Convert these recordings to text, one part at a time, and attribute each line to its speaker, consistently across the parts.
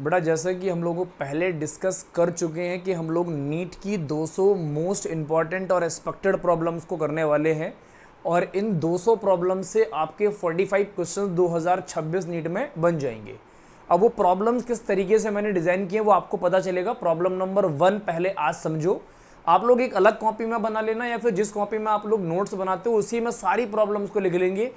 Speaker 1: बेटा जैसा कि हम लोग पहले डिस्कस कर चुके हैं कि हम लोग नीट की 200 मोस्ट इम्पॉर्टेंट और एक्सपेक्टेड प्रॉब्लम्स को करने वाले हैं और इन 200 प्रॉब्लम से आपके 45 क्वेश्चंस 2026 नीट में बन जाएंगे। अब वो प्रॉब्लम्स किस तरीके से मैंने डिज़ाइन किए वो आपको पता चलेगा। प्रॉब्लम नंबर 1 पहले आज समझो। आप लोग एक अलग कॉपी में बना लेना या फिर जिस कॉपी में आप लोग नोट्स बनाते हो उसी में सारी प्रॉब्लम्स को लिख लेंगे।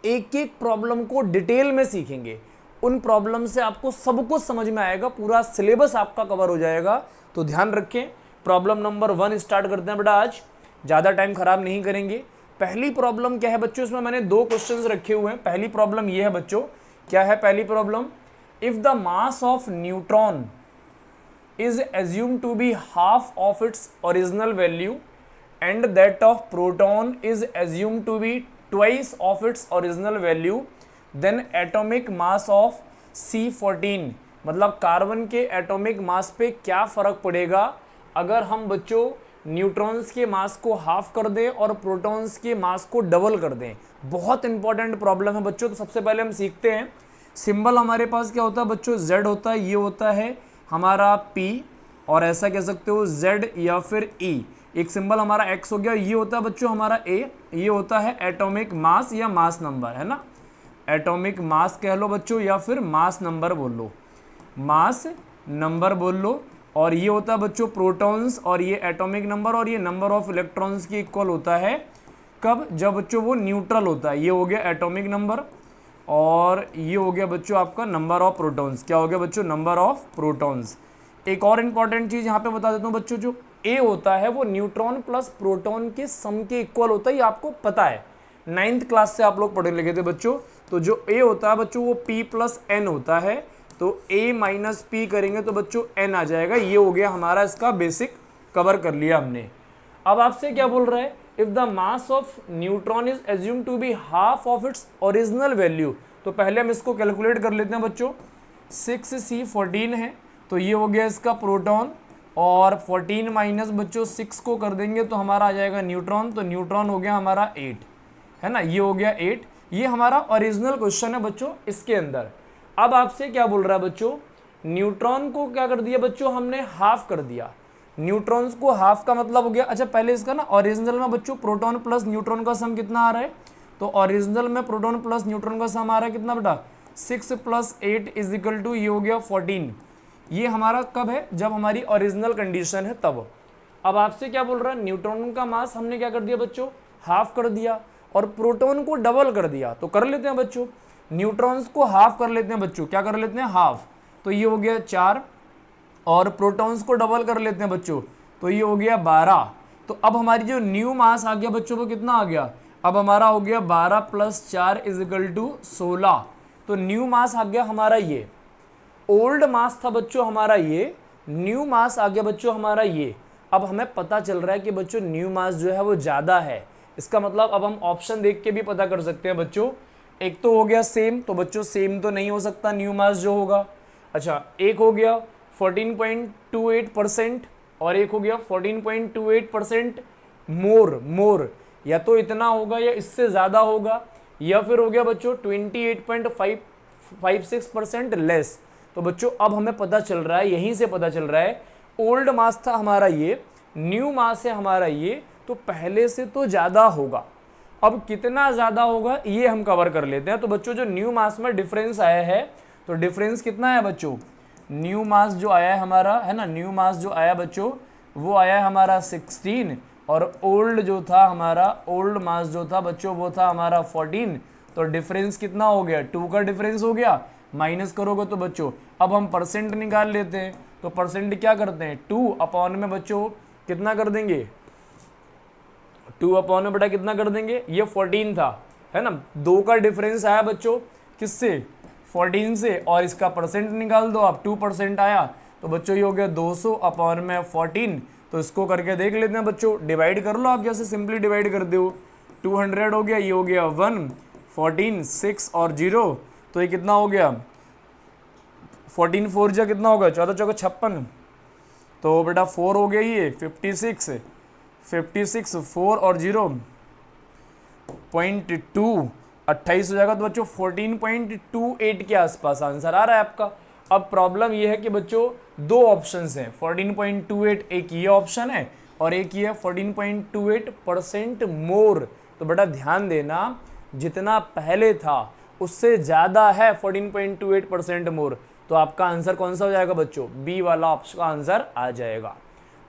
Speaker 1: एक एक प्रॉब्लम को डिटेल में सीखेंगे। उन प्रॉब्लम से आपको सब कुछ समझ में आएगा, पूरा सिलेबस आपका कवर हो जाएगा। तो ध्यान रखें। प्रॉब्लम नंबर 1 स्टार्ट करते हैं बेटा। आज ज़्यादा टाइम खराब नहीं करेंगे। पहली प्रॉब्लम क्या है बच्चों, इसमें मैंने 2 क्वेश्चंस रखे हुए हैं। पहली प्रॉब्लम ये है बच्चों, क्या है पहली problem, if the mass of neutron is assumed to be half of its original value and that of proton is assumed to be twice of its original value, then atomic mass of C14 मतलब carbon के atomic mass पे क्या फ़र्क पड़ेगा अगर हम बच्चों neutrons के मास को हाफ कर दें और प्रोटॉन्स के मास को डबल कर दें। बहुत इंपॉर्टेंट प्रॉब्लम है बच्चों। तो सबसे पहले हम सीखते हैं। सिंबल हमारे पास क्या होता है बच्चों, Z होता है। ये होता है हमारा P और ऐसा कह सकते हो Z या फिर E। एक सिंबल हमारा X हो गया। ये होता है बच्चों हमारा A। ये होता है एटॉमिक मास या मास नंबर, है ना। एटॉमिक मास कह लो बच्चों या फिर मास नंबर बोल लो, मास नंबर बोल लो। और ये होता है बच्चों प्रोटॉन्स और ये एटॉमिक नंबर और ये नंबर ऑफ इलेक्ट्रॉन्स की इक्वल होता है कब, जब बच्चों वो न्यूट्रल होता है। ये हो गया एटॉमिक नंबर और ये हो गया बच्चों आपका नंबर ऑफ प्रोटॉन्स। क्या हो गया बच्चों, नंबर ऑफ प्रोटॉन्स। एक और इंपॉर्टेंट चीज़ यहाँ पे बता देता हूँ बच्चों, जो A होता है वो न्यूट्रॉन प्लस प्रोटॉन के सम के इक्वल होता है। ये आपको पता है, 9th क्लास से आप लोग पढ़े लिखे थे बच्चों। तो जो A होता है बच्चों वो P प्लस N होता है। तो A माइनस P करेंगे तो बच्चों N आ जाएगा। ये हो गया हमारा, इसका बेसिक कवर कर लिया हमने। अब आपसे क्या बोल रहा है, if the mass of neutron is assume to be half of its original value. तो पहले हम इसको कैलकुलेट कर लेते हैं बच्चों। 6C14 है तो ये हो गया इसका प्रोटॉन और 14 माइनस बच्चों 6 को कर देंगे तो हमारा आ जाएगा न्यूट्रॉन। तो न्यूट्रॉन हो गया हमारा 8, है ना। ये हो गया 8। ये हमारा ओरिजिनल क्वेश्चन है बच्चों इसके अंदर। अब आपसे क्या बोल रहा है बच्चों, न्यूट्रॉन को क्या कर दिया बच्चों हमने, हाफ कर दिया। न्यूट्रॉन्स को हाफ का मतलब हो गया, अच्छा पहले इसका ना ओरिजिनल में बच्चों प्रोटॉन प्लस न्यूट्रॉन का सम कितना आ रहा है, तो ओरिजिनल में प्रोटॉन प्लस न्यूट्रॉन का सम आ रहा है कितना बेटा, 6 + 8 = ये हो गया 14। ये हमारा कब है, जब हमारी ओरिजिनल कंडीशन है तब। अब आपसे क्या बोल रहा है, न्यूट्रॉन का मास हमने क्या कर दिया बच्चों, हाफ कर दिया और प्रोटॉन को डबल कर दिया। तो कर लेते हैं बच्चों, न्यूट्रॉन्स को हाफ कर लेते हैं बच्चों, क्या कर लेते हैं हाफ। तो ये हो गया 4 और प्रोटॉन्स को डबल कर लेते हैं बच्चों, तो ये हो गया 12। तो अब हमारी जो न्यू मास आ गया बच्चों वो कितना आ गया, अब हमारा हो गया 12 + 4 = 16। तो न्यू मास आ गया हमारा ये। ओल्ड मास था बच्चों हमारा ये, न्यू मास आ गया बच्चों हमारा ये। अब हमें पता चल रहा है कि बच्चों न्यू मास जो है वो ज़्यादा है। इसका मतलब अब हम ऑप्शन देख के भी पता कर सकते हैं बच्चों। एक तो हो गया सेम, तो बच्चों सेम तो नहीं हो सकता न्यू मास जो होगा। अच्छा एक हो गया 14.28% और एक हो गया 14.28% मोर, या तो इतना होगा या इससे ज़्यादा होगा, या फिर हो गया बच्चों 28.56% लेस। तो बच्चों अब हमें पता चल रहा है, यहीं से पता चल रहा है, ओल्ड मास था हमारा ये, न्यू मास है हमारा ये, तो पहले से तो ज़्यादा होगा। अब कितना ज़्यादा होगा ये हम कवर कर लेते हैं। तो बच्चों जो न्यू मास में डिफरेंस आया है, तो डिफरेंस कितना है बच्चों, न्यू मास जो आया है हमारा, है ना, न्यू मास जो आया बच्चों वो आया है हमारा 16 और ओल्ड जो था हमारा, ओल्ड मास जो था बच्चों वो था हमारा 14। तो डिफरेंस कितना हो गया, 2 का डिफरेंस हो गया। माइनस करोगे तो बच्चों अब हम परसेंट निकाल लेते हैं। तो परसेंट क्या करते हैं, 2 में बच्चों कितना कर देंगे, 2 में बेटा कितना कर देंगे, ये 14 था, है ना। 2 का डिफरेंस आया बच्चों किससे, 14 से, और इसका परसेंट निकाल दो आप, 2% आया। तो बच्चों ये हो गया 200 में 14। तो इसको करके देख लेते हैं बच्चों, डिवाइड कर लो आप, जैसे सिंपली डिवाइड कर दो। 200 हो गया, ये हो गया 1, 14, 6 और 0, तो ये कितना हो गया, 14 4 जा कितना होगा, 14 चौका 56। तो बेटा 4 हो गया, ये 56, 4 और 0.2 28 हो जाएगा। तो बच्चों 14.28 के आसपास आंसर आ रहा है आपका। अब प्रॉब्लम ये है कि बच्चों दो ऑप्शंस हैं, 14.28 एक ये ऑप्शन है और एक ये 14.28% मोर। तो बेटा ध्यान देना, जितना पहले था उससे ज़्यादा है 14.28% मोर, तो आपका आंसर कौन सा हो जाएगा बच्चों? बी वाला ऑप्शन का आंसर आ जाएगा।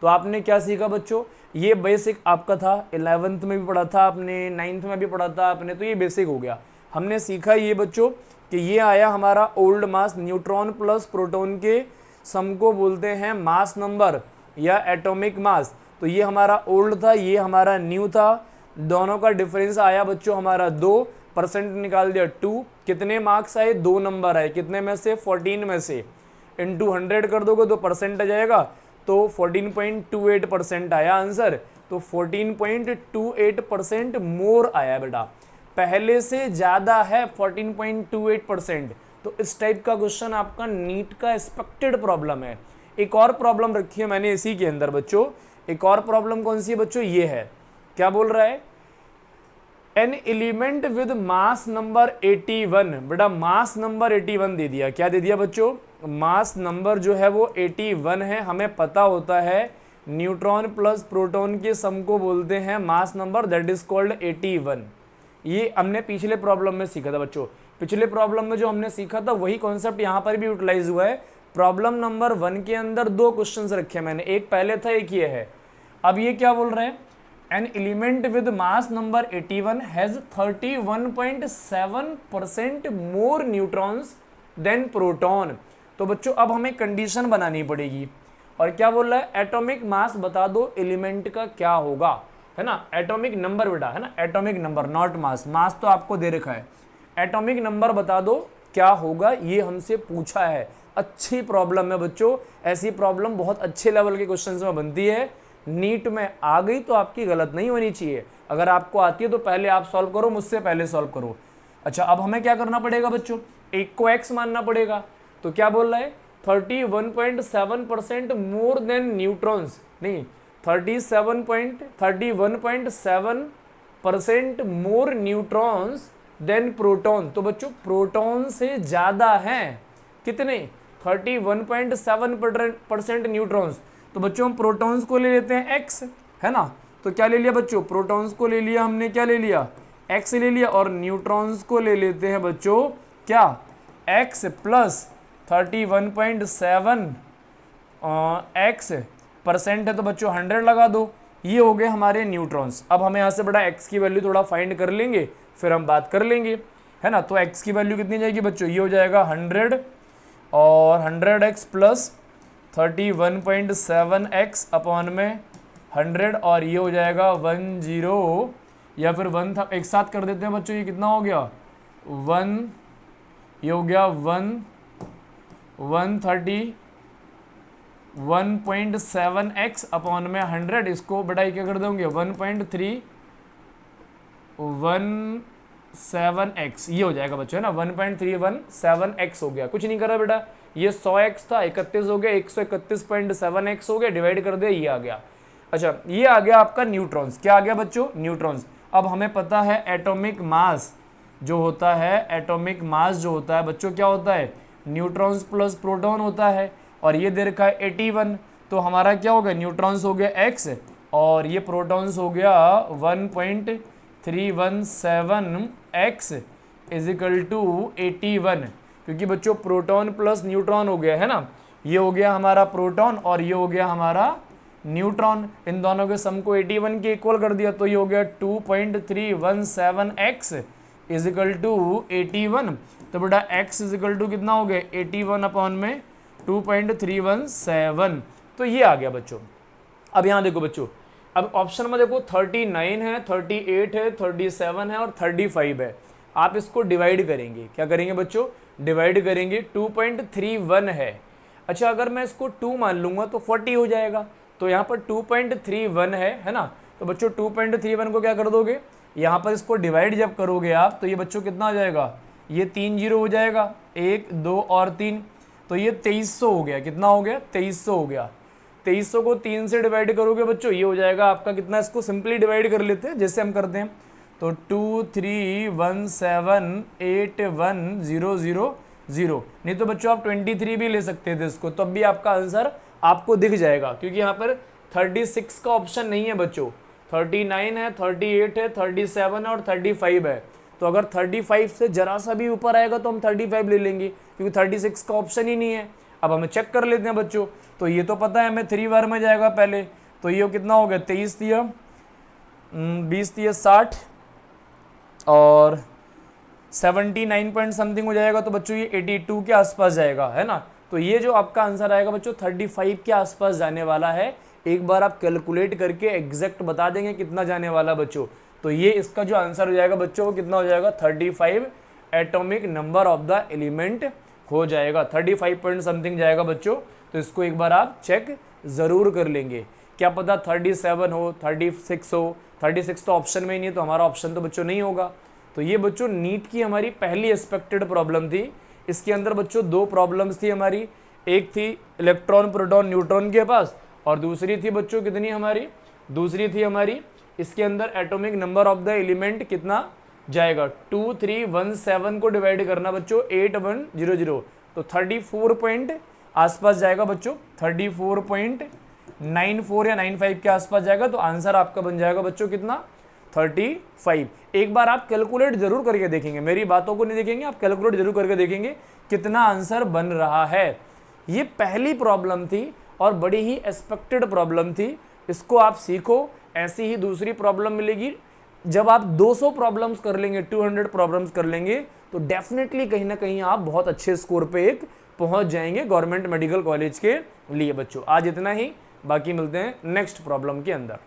Speaker 1: तो आपने क्या सीखा बच्चों? ये बेसिक आपका था, 11th में भी पढ़ा था आपने, 9th में भी पढ़ा था आपने, तो ये बेसिक हो गया। हमने सीखा ये बच्चों कि ये आया हमारा ओल्ड मास, न्यूट्रॉन प्लस प्रोटॉन के सम को बोलते हैं मास नंबर या एटॉमिक मास। तो ये हमारा ओल्ड था, ये हमारा न्यू था, दोनों का डिफरेंस आया बच्चों हमारा 2, परसेंट निकाल दिया 2, कितने मार्क्स आए? 2 नंबर आए, कितने में से? 14 में से, इंटू 100 कर दोगे तो परसेंट आ जाएगा, तो 14.28% आया आंसर। तो 14.28% मोर आया बेटा, पहले से ज़्यादा है 14.28%। तो इस टाइप का क्वेश्चन आपका नीट का एक्सपेक्टेड प्रॉब्लम है। एक और प्रॉब्लम रखी है मैंने इसी के अंदर बच्चों, एक और प्रॉब्लम कौन सी है बच्चों? ये है, क्या बोल रहा है? An element with mass number 81, बेटा मास नंबर 81 दे दिया, क्या दे दिया बच्चों? मास नंबर जो है वो 81 है। हमें पता होता है न्यूट्रॉन प्लस प्रोटॉन के सम को बोलते हैं mass number, that is called 81। ये हमने पिछले प्रॉब्लम में सीखा था बच्चों, पिछले प्रॉब्लम में जो हमने सीखा था वही कॉन्सेप्ट यहाँ पर भी यूटिलाइज हुआ है। प्रॉब्लम नंबर 1 के अंदर दो क्वेश्चंस रखे मैंने, एक पहले था एक ये है। अब ये क्या बोल रहे हैं? An element with mass number 81 has 31.7% more neutrons than proton। तो बच्चों अब हमें कंडीशन बनानी पड़ेगी, और क्या बोल रहा है? एटॉमिक मास बता दो एलिमेंट का क्या होगा, है ना? एटॉमिक नंबर बेटा, है ना? एटॉमिक नंबर, नॉट मास, मास तो आपको दे रखा है। एटॉमिक नंबर बता दो क्या होगा, ये हमसे पूछा है। अच्छी प्रॉब्लम है बच्चों, ऐसी प्रॉब्लम बहुत अच्छे लेवल के क्वेश्चंस में बनती है। नीट में आ गई तो आपकी गलत नहीं होनी चाहिए, अगर आपको आती है तो पहले आप सॉल्व करो, मुझसे पहले सॉल्व करो। अच्छा, अब हमें क्या करना पड़ेगा बच्चों? एक को x मानना पड़ेगा। तो क्या बोल रहा है? 31.7% मोर देन न्यूट्रॉन्स, नहीं 31.7% मोर न्यूट्रॉन्स देन प्रोटॉन। तो बच्चों प्रोटॉन से ज्यादा हैं कितने? 31.7% न्यूट्रॉन्स। तो बच्चों हम प्रोटॉन्स को ले लेते हैं x, है ना? तो क्या ले लिया बच्चों? प्रोटॉन्स को ले लिया हमने, क्या ले लिया? x ले लिया, और न्यूट्रॉन्स को ले लेते हैं बच्चों क्या? x प्लस 31.7 x परसेंट है तो बच्चों 100 लगा दो, ये हो गए हमारे न्यूट्रॉन्स। अब हमें यहाँ से बड़ा x की वैल्यू थोड़ा फाइंड कर लेंगे, फिर हम बात कर लेंगे, है ना? तो x की वैल्यू कितनी जाएगी बच्चों? ये हो जाएगा 100 और 100x प्लस 31.7x अपॉन में 100, और ये हो जाएगा 10 या फिर 1 था, एक साथ कर देते हैं बच्चों, ये कितना हो गया? 1, ये हो गया 131.7x अपॉन में 100, इसको बेटा क्या कर देंगे? 1.317x, ये हो जाएगा बच्चों, है ना? 1.317x हो गया, कुछ नहीं करा बेटा, ये 100x था, 31 हो गया, 131.7x हो गया, डिवाइड कर दिया, ये आ गया। अच्छा, ये आ गया आपका न्यूट्रॉन्स। क्या आ गया बच्चों? न्यूट्रॉन्स। अब हमें पता है एटॉमिक मास जो होता है, एटॉमिक मास जो होता है बच्चों क्या होता है? न्यूट्रॉन्स प्लस प्रोटॉन होता है, और ये दे रखा है 81, तो हमारा क्या हो गया? न्यूट्रॉन्स हो गया x और ये प्रोटॉन्स हो गया 1.317x इजिकल टू 81, क्योंकि बच्चों प्रोटॉन प्लस न्यूट्रॉन हो गया, है ना? ये हो गया हमारा प्रोटॉन और ये हो गया हमारा न्यूट्रॉन, इन दोनों के सम को 81 के इक्वल कर दिया, तो ये हो गया 2.317x इजिकल टू 81। तो बेटा x इजिकल टू कितना हो गया? 81 अपॉन में 2.317, तो ये आ गया बच्चों। अब यहाँ देखो बच्चों, अब ऑप्शन में देखो 39 है, 38 है, 37 है और 35 है। आप इसको डिवाइड करेंगे, क्या करेंगे बच्चों? डिवाइड करेंगे, 2.31 है। अच्छा, अगर मैं इसको 2 मान लूंगा तो 40 हो जाएगा, तो यहाँ पर 2.31 है ना? तो बच्चों 2.31 को क्या कर दोगे? यहाँ पर इसको डिवाइड जब करोगे आप, तो ये बच्चों कितना हो जाएगा? ये 3 जीरो हो जाएगा, 1 2 और 3, तो ये 2300 हो गया। कितना हो गया? 2300 हो गया। 2300 को 3 से डिवाइड करोगे बच्चों, ये हो जाएगा आपका कितना? इसको सिंपली डिवाइड कर लेते हैं जैसे हम करते हैं, तो 231781000 0। नहीं तो बच्चों आप 23 भी ले सकते थे इसको, तब भी आपका आंसर आपको दिख जाएगा, क्योंकि यहाँ पर 36 का ऑप्शन नहीं है बच्चों, 39 है, 38 है, 37 है और 35 है। तो अगर 35 से जरा सा भी ऊपर आएगा तो हम 35 ले लेंगे, क्योंकि 36 का ऑप्शन ही नहीं है। अब हमें चेक कर लेते हैं बच्चों, तो ये तो पता है हमें 3 बार में जाएगा पहले, तो ये कितना हो गया 23 दिया, 20 दिया 60 और 79 पॉइंट समथिंग हो जाएगा, तो बच्चों ये 82 के आसपास जाएगा, है ना। तो ये जो आपका आंसर आएगा बच्चों 35 के आसपास जाने वाला है। एक बार आप कैलकुलेट करके एग्जैक्ट बता देंगे कितना जाने वाला बच्चों, तो ये इसका जो आंसर हो जाएगा बच्चों वो कितना हो जाएगा 35 atomic number of the element हो जाएगा, 35 पॉइंट समथिंग जाएगा बच्चों। तो इसको एक बार आप चेक ज़रूर कर लेंगे, क्या पता 37 हो, 36 हो, 36 तो ऑप्शन में ही नहीं है, तो हमारा ऑप्शन तो बच्चों नहीं होगा। तो ये बच्चों नीट की हमारी पहली एक्सपेक्टेड प्रॉब्लम थी। इसके अंदर बच्चों 2 प्रॉब्लम्स थी हमारी, एक थी इलेक्ट्रॉन प्रोटॉन न्यूट्रॉन के पास, और दूसरी थी बच्चों कितनी हमारी, दूसरी थी हमारी इसके अंदर atomic number of the element कितना जाएगा, 2317 को डिवाइड करना बच्चों 8100, तो 34 पॉइंट आसपास जाएगा बच्चों, 34.94 या 95 के आसपास जाएगा। तो आंसर आपका बन जाएगा बच्चों कितना 35। एक बार आप कैलकुलेट जरूर करके देखेंगे, मेरी बातों को नहीं देखेंगे, आप कैलकुलेट जरूर करके देखेंगे कितना आंसर बन रहा है। ये पहली प्रॉब्लम थी और बड़ी ही एक्सपेक्टेड प्रॉब्लम थी, इसको आप सीखो। ऐसी ही दूसरी प्रॉब्लम मिलेगी, जब आप 200 प्रॉब्लम्स कर लेंगे, 200 प्रॉब्लम्स कर लेंगे, तो डेफिनेटली कहीं ना कहीं आप बहुत अच्छे स्कोर पे एक पहुंच जाएंगे गवर्नमेंट मेडिकल कॉलेज के लिए। बच्चों आज इतना ही, बाकी मिलते हैं नेक्स्ट प्रॉब्लम के अंदर।